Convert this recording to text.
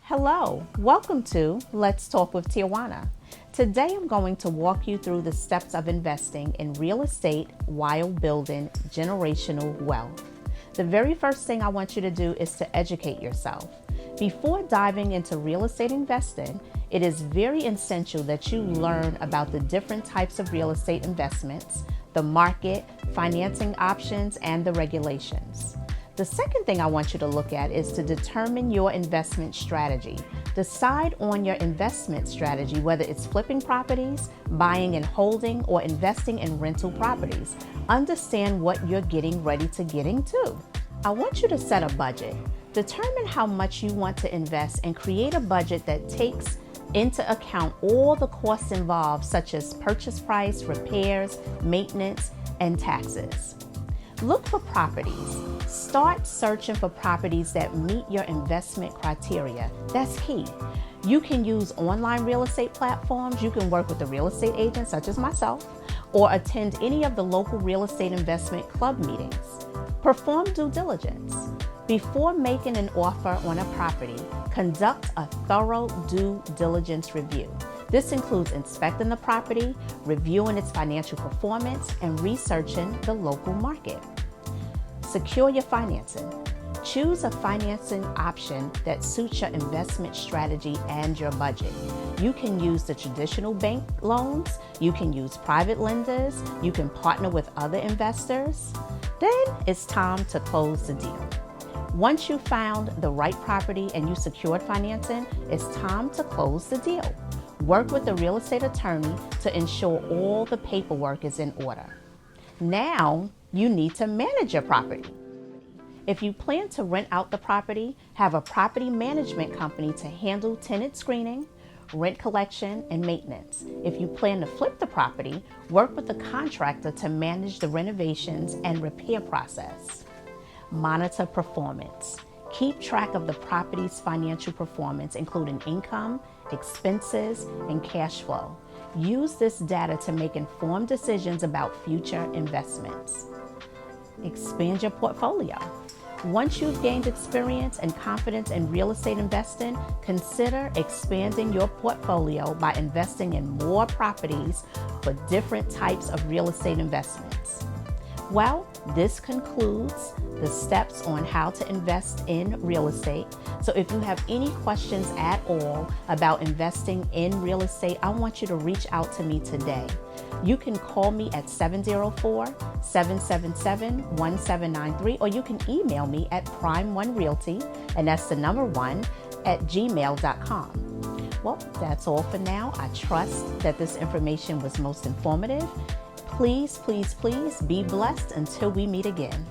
Hello, welcome to Let's Talk with Tijuana. Today I'm going to walk you through the steps of investing in real estate while building generational wealth. The very first thing I want you to do is to educate yourself. Before diving into real estate investing, it is very essential that you learn about the different types of real estate investments, the market, financing options, and the regulations. The second thing I want you to look at is to determine your investment strategy. Decide on your investment strategy, whether it's flipping properties, buying and holding, or investing in rental properties. Understand what you're getting ready to get into. I want you to set a budget. Determine how much you want to invest and create a budget that takes into account all the costs involved, such as purchase price, repairs, maintenance, and taxes. Look for properties. Start searching for properties that meet your investment criteria. That's key. You can use online real estate platforms. You can work with a real estate agent such as myself, or attend any of the local real estate investment club meetings. Perform due diligence. Before making an offer on a property, conduct a thorough due diligence review. This includes inspecting the property, reviewing its financial performance, and researching the local market. Secure your financing. Choose a financing option that suits your investment strategy and your budget. You can use the traditional bank loans, you can use private lenders, you can partner with other investors. Then it's time to close the deal. Once you found the right property and you secured financing, it's time to close the deal. Work with a real estate attorney to ensure all the paperwork is in order. Now, you need to manage your property. If you plan to rent out the property, have a property management company to handle tenant screening, rent collection, and maintenance. If you plan to flip the property, work with a contractor to manage the renovations and repair process. Monitor performance. Keep track of the property's financial performance, including income, expenses, and cash flow. Use this data to make informed decisions about future investments. Expand your portfolio. Once you've gained experience and confidence in real estate investing, consider expanding your portfolio by investing in more properties for different types of real estate investments. Well, this concludes the steps on how to invest in real estate. So if you have any questions at all about investing in real estate, I want you to reach out to me today. You can call me at 704-777-1793, or you can email me at prime1realty, and that's the number 1, @gmail.com. Well, that's all for now. I trust that this information was most informative. Please, please, please be blessed until we meet again.